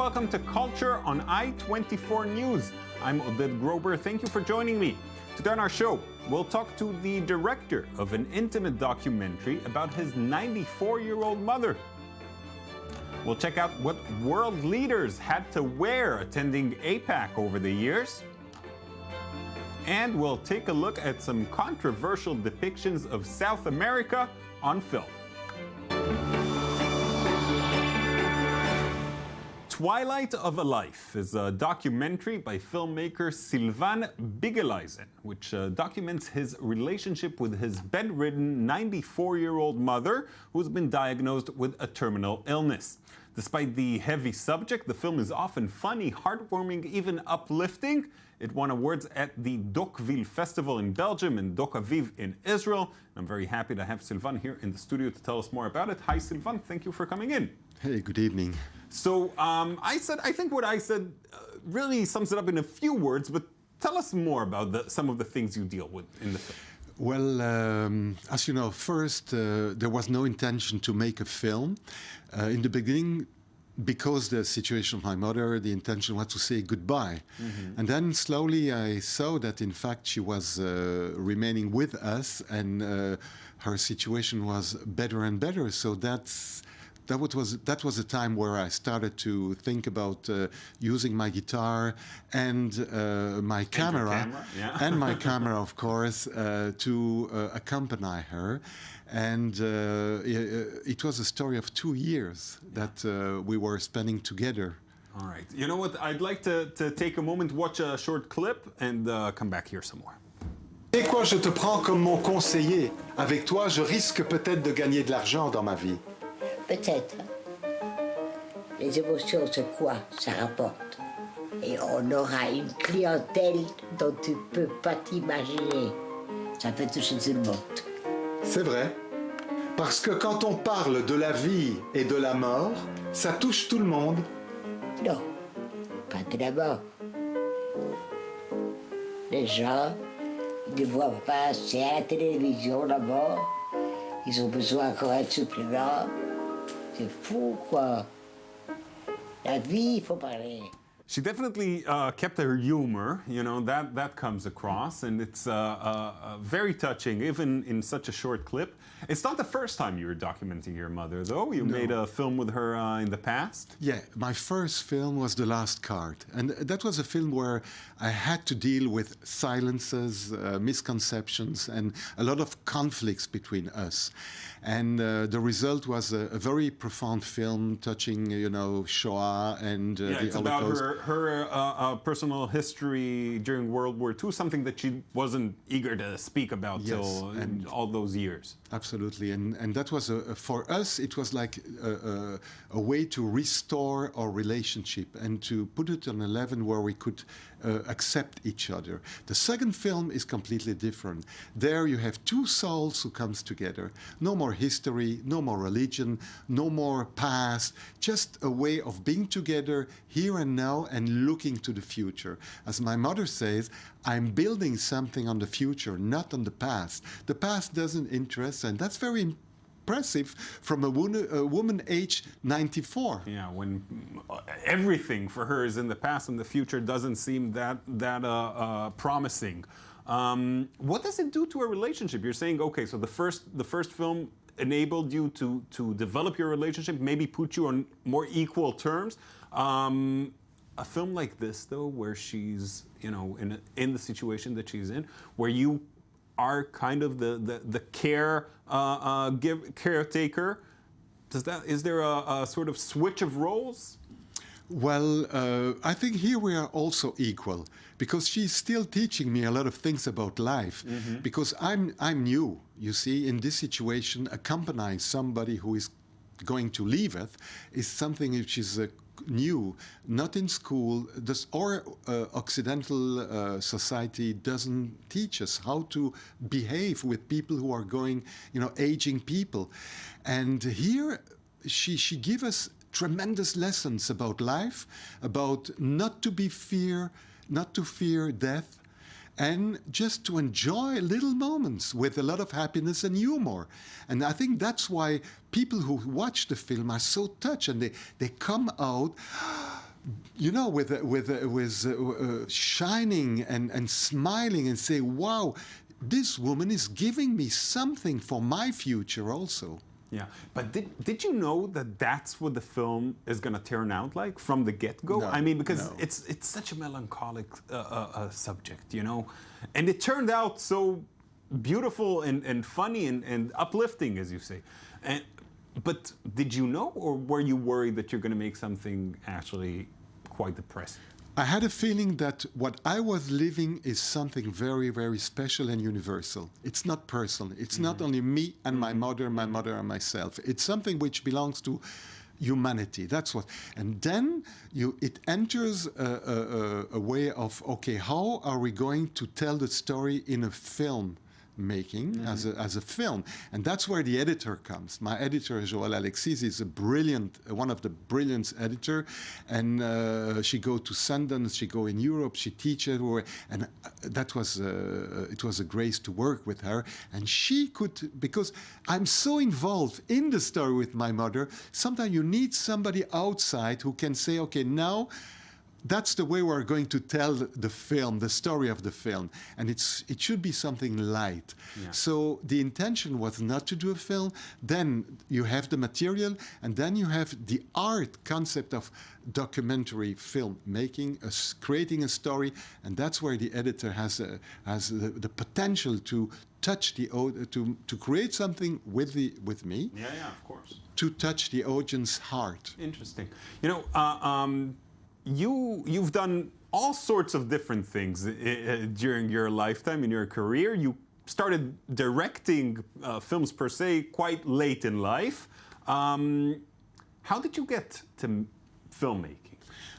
welcome to Culture on I-24 News. I'm Oded Grober. Thank you for joining me. Today on our show, we'll talk to the director of an intimate documentary about his 94-year-old mother. We'll check out what world leaders had to wear attending APEC over the years. And we'll take a look at some controversial depictions of South America on film. Twilight of a Life is a documentary by filmmaker Sylvain Bigelaisen, which documents his relationship with his bedridden 94-year-old mother, who's been diagnosed with a terminal illness. Despite the heavy subject, the film is often funny, heartwarming, even uplifting. It won awards at the Deauville Festival in Belgium and Doc Aviv in Israel. I'm very happy to have Sylvain here in the studio to tell us more about it. Hi, Sylvain. Thank you for coming in. Hey, good evening. So I think what I said really sums it up in a few words, but tell us more about some of the things you deal with in the film. Well, as you know, first, there was no intention to make a film. In the beginning, because the situation of my mother, the intention was to say goodbye. Mm-hmm. And then slowly I saw that, in fact, she was remaining with us and her situation was better and better. So that was a time where I started to think about using my guitar and my camera, yeah. And my camera, of course, to accompany her. And it was a story of 2 years that we were spending together. All right. You know what? I'd like to take a moment, watch a short clip, and come back here some more. Et quoi, je te prends comme mon conseiller. Avec toi, je risque peut-être de gagner de l'argent dans ma vie. Peut-être. Les émotions, c'est quoi? Ça rapporte. Et on aura une clientèle dont tu ne peux pas t'imaginer. Ça peut toucher tout le monde. C'est vrai. Parce que quand on parle de la vie et de la mort, ça touche tout le monde. Non, pas de la mort. Les gens, ils ne voient pas assez à la télévision la mort. Ils ont besoin encore un supplément. C'est fou, quoi. La vie, il faut parler. She definitely kept her humor, you know, that comes across, and it's very touching, even in such a short clip. It's not the first time you were documenting your mother, though. You made a film with her in the past. Yeah, my first film was The Last Card, and that was a film where I had to deal with silences, misconceptions, and a lot of conflicts between us. And the result was a very profound film touching, you know, Shoah and the Holocaust. It's about her personal history during World War II, something that she wasn't eager to speak about till all those years. Absolutely, and that was, for us, it was like a way to restore our relationship and to put it on a level where we could accept each other. The second film is completely different. There you have two souls who comes together. No more history, no more religion, no more past, just a way of being together here and now and looking to the future. As my mother says, I'm building something on the future, not on the past. The past doesn't interest, and that's very impressive from a woman aged 94. Yeah, when everything for her is in the past and the future doesn't seem that promising. What does it do to a relationship? You're saying, okay, so the first film enabled you to develop your relationship, maybe put you on more equal terms. A film like this, though, where she's, you know, in the situation that she's in, where you are kind of the caretaker, is there a sort of switch of roles? Well, I think here we are also equal, because she's still teaching me a lot of things about life. Mm-hmm. Because I'm new, you see, in this situation. Accompanying somebody who is going to leave us is something which is new, not in school. Our Occidental society doesn't teach us how to behave with people who are going, you know, aging people. And here she gives us tremendous lessons about life, about not to fear death, and just to enjoy little moments with a lot of happiness and humor. And I think that's why people who watch the film are so touched, and they come out you know, with shining and smiling and say, wow, this woman is giving me something for my future also. Yeah, but did you know that that's what the film is going to turn out like from the get-go? No, I mean, because no. it's such a melancholic subject, you know? And it turned out so beautiful and funny and uplifting, as you say. But did you know, or were you worried that you're going to make something actually quite depressing? I had a feeling that what I was living is something very, very special and universal. It's not personal. It's not only me and my mother and myself. It's something which belongs to humanity. That's what. And then it enters a way of, okay, how are we going to tell the story in a film? Making as a film, and that's where the editor comes. My editor, Joël Alexis, is a brilliant, one of the brilliant editor, and she go to Sundance, she go in Europe, she teaches, and that was it was a grace to work with her. And she could, because I'm so involved in the story with my mother. Sometimes you need somebody outside who can say, okay, now. That's the way we're going to tell the film, the story of the film. And it should be something light. Yeah. So the intention was not to do a film. Then you have the material, and then you have the art concept of documentary film making, creating a story. And that's where the editor has the potential to touch to create something with me. Yeah, of course. To touch the audience's heart. Interesting. You know, You've done all sorts of different things during your lifetime, in your career. You started directing films per se quite late in life. How did you get to filmmaking?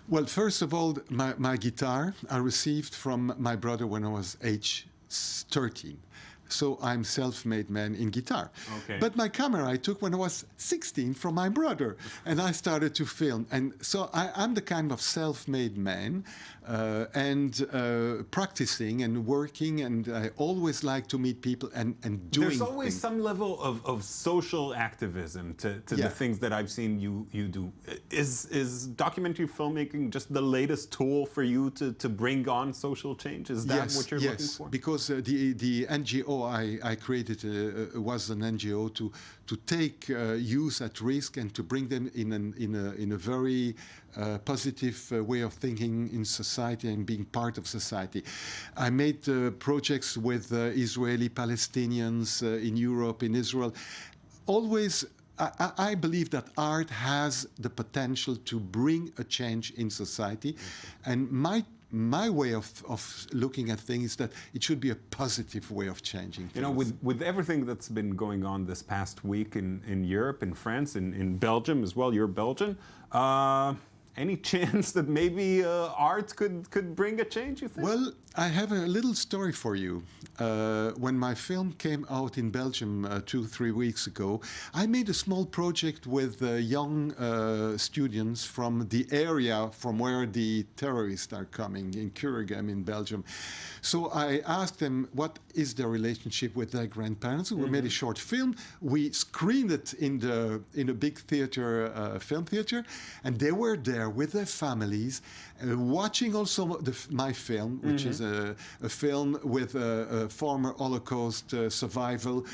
Well, first of all, my guitar I received from my brother when I was age 13. So I'm self-made man in guitar. Okay. But my camera I took when I was 16 from my brother, and I started to film. And so I'm the kind of self-made man, and practicing and working, and I always like to meet people and doing There's always things. some level of social activism to the things that I've seen you do. Is documentary filmmaking just the latest tool for you to bring on social change? Is that what you're looking for? Yes, because the NGO I created was an NGO to take youth at risk and to bring them in a very positive way of thinking in society and being part of society. I made projects with Israeli Palestinians in Europe, in Israel. Always, I believe that art has the potential to bring a change in society, and my way of looking at things is that it should be a positive way of changing things. You know, with everything that's been going on this past week in Europe, in France, in Belgium as well, you're Belgian, any chance that maybe art could bring a change, you think? Well, I have a little story for you. When my film came out in Belgium 2-3 weeks ago, I made a small project with young students from the area from where the terrorists are coming, in Kuregem in Belgium. So I asked them what is their relationship with their grandparents. We made a short film. We screened it in a big theater, film theater, and they were there with their families, watching also my film, which is a film with a former Holocaust survival,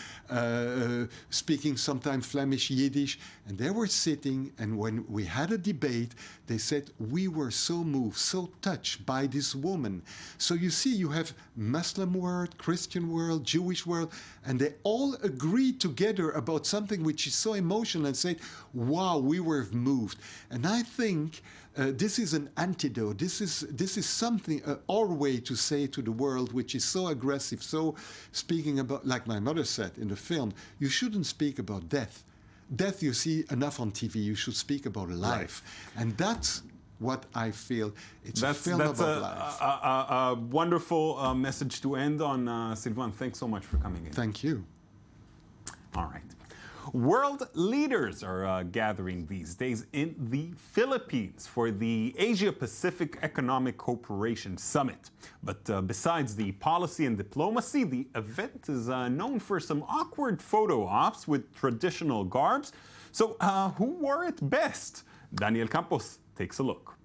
speaking sometimes Flemish, Yiddish, and they were sitting, and when we had a debate, they said, we were so moved, so touched by this woman. So you see, you have Muslim world, Christian world, Jewish world, and they all agreed together about something which is so emotional and said, wow, we were moved. And I think this is an antidote. This is something, our way to say to the world, which is so aggressive. So speaking about, like my mother said in the film, you shouldn't speak about death. Death you see enough on TV. You should speak about life. And that's what I feel. It's a film about life. A wonderful message to end on. Sylvain, thanks so much for coming in. Thank you. All right. World leaders are gathering these days in the Philippines for the Asia-Pacific Economic Cooperation Summit. But besides the policy and diplomacy, the event is known for some awkward photo ops with traditional garbs. So who wore it best? Daniel Campos takes a look.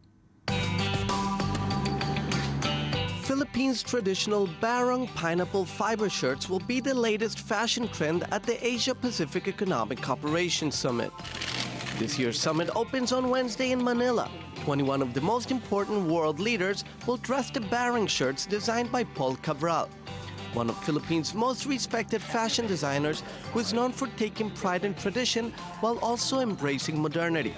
Philippines' traditional barong pineapple fiber shirts will be the latest fashion trend at the Asia-Pacific Economic Cooperation Summit. This year's summit opens on Wednesday in Manila. 21 of the most important world leaders will dress the barong shirts designed by Paul Cabral, one of Philippines' most respected fashion designers who is known for taking pride in tradition while also embracing modernity.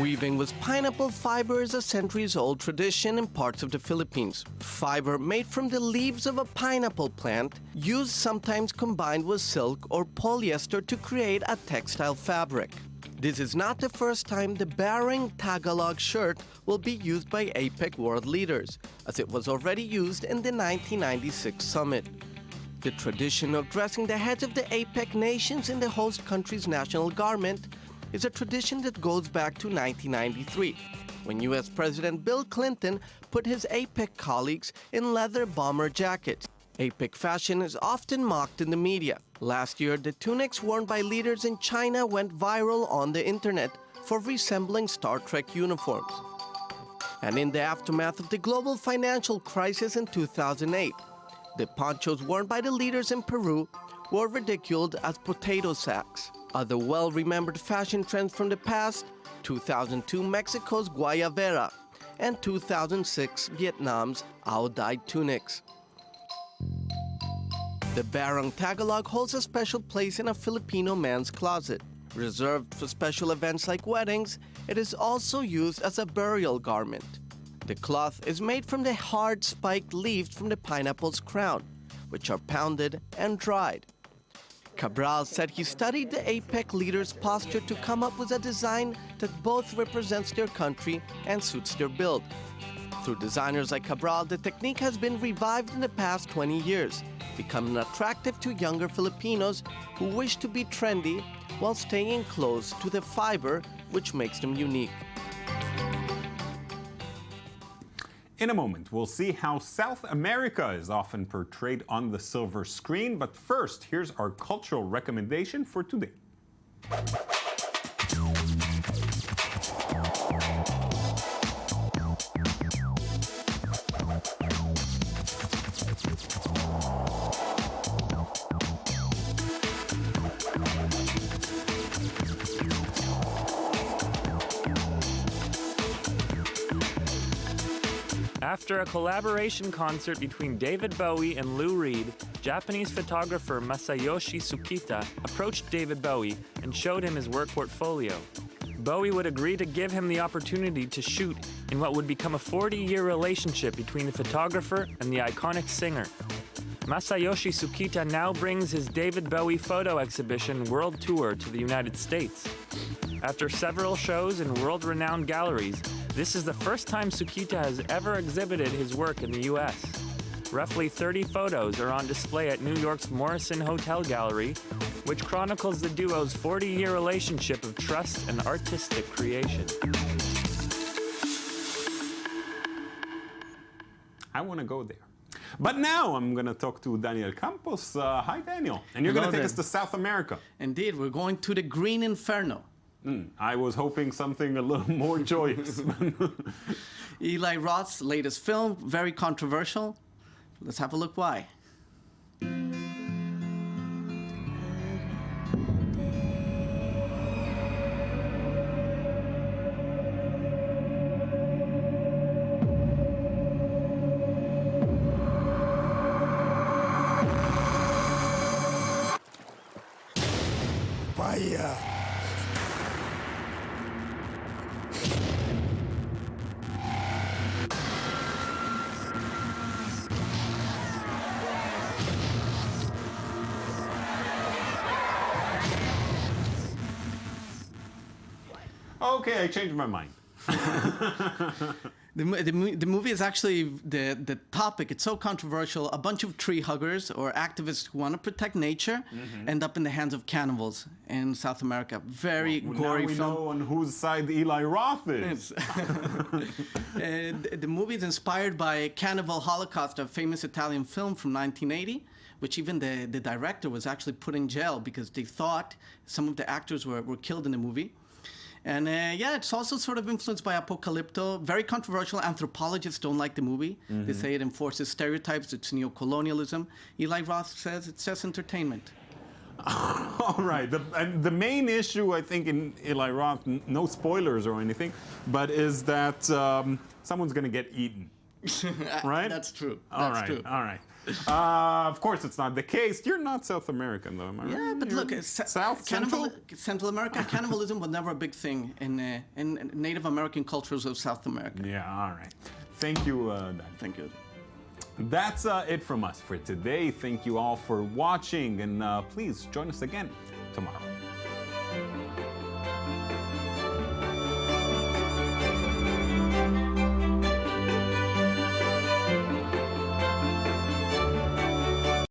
Weaving with pineapple fiber is a centuries-old tradition in parts of the Philippines. Fiber made from the leaves of a pineapple plant, used sometimes combined with silk or polyester to create a textile fabric. This is not the first time the barong Tagalog shirt will be used by APEC world leaders, as it was already used in the 1996 summit. The tradition of dressing the heads of the APEC nations in the host country's national garment is a tradition that goes back to 1993, when U.S. President Bill Clinton put his APEC colleagues in leather bomber jackets. APEC fashion is often mocked in the media. Last year, the tunics worn by leaders in China went viral on the internet for resembling Star Trek uniforms. And in the aftermath of the global financial crisis in 2008, the ponchos worn by the leaders in Peru were ridiculed as potato sacks. Other well-remembered fashion trends from the past: 2002 Mexico's guayabera and 2006 Vietnam's ao-dyed tunics. The barong Tagalog holds a special place in a Filipino man's closet. Reserved for special events like weddings, it is also used as a burial garment. The cloth is made from the hard spiked leaves from the pineapple's crown, which are pounded and dried. Cabral said he studied the APEC leaders' posture to come up with a design that both represents their country and suits their build. Through designers like Cabral, the technique has been revived in the past 20 years, becoming attractive to younger Filipinos who wish to be trendy while staying close to the fiber which makes them unique. In a moment, we'll see how South America is often portrayed on the silver screen. But first, here's our cultural recommendation for today. After a collaboration concert between David Bowie and Lou Reed, Japanese photographer Masayoshi Tsukita approached David Bowie and showed him his work portfolio. Bowie would agree to give him the opportunity to shoot in what would become a 40-year relationship between the photographer and the iconic singer. Masayoshi Tsukita now brings his David Bowie photo exhibition world tour to the United States. After several shows in world-renowned galleries, this is the first time Tsukita has ever exhibited his work in the U.S. Roughly 30 photos are on display at New York's Morrison Hotel Gallery, which chronicles the duo's 40-year relationship of trust and artistic creation. I want to go there. But now I'm going to talk to Daniel Campos. Hi, Daniel. And you're going to take us to South America. Indeed, we're going to the Green Inferno. I was hoping something a little more joyous. Eli Roth's latest film, very controversial. Let's have a look why. Vaya. Okay, I changed my mind. The movie is actually the topic. It's so controversial. A bunch of tree huggers or activists who want to protect nature end up in the hands of cannibals in South America. Very gory now we film. know on whose side Eli Roth is. The movie is inspired by Cannibal Holocaust, a famous Italian film from 1980, which even the director was actually put in jail because they thought some of the actors were killed in the movie. And yeah, it's also sort of influenced by Apocalypto. Very controversial. Anthropologists don't like the movie. They say it enforces stereotypes. It's neocolonialism. Eli Roth says it's just entertainment. All right. The main issue, I think, in Eli Roth, no spoilers or anything, but is that someone's going to get eaten. Right? That's true. All That's right. true. All right. Of course, it's not the case. You're not South American, though, am I right? Yeah, but You're look, Central? Central America, cannibalism was never a big thing in Native American cultures of South America. Yeah, all right. Thank you, Dan. Thank you. That's it from us for today. Thank you all for watching, and please join us again tomorrow.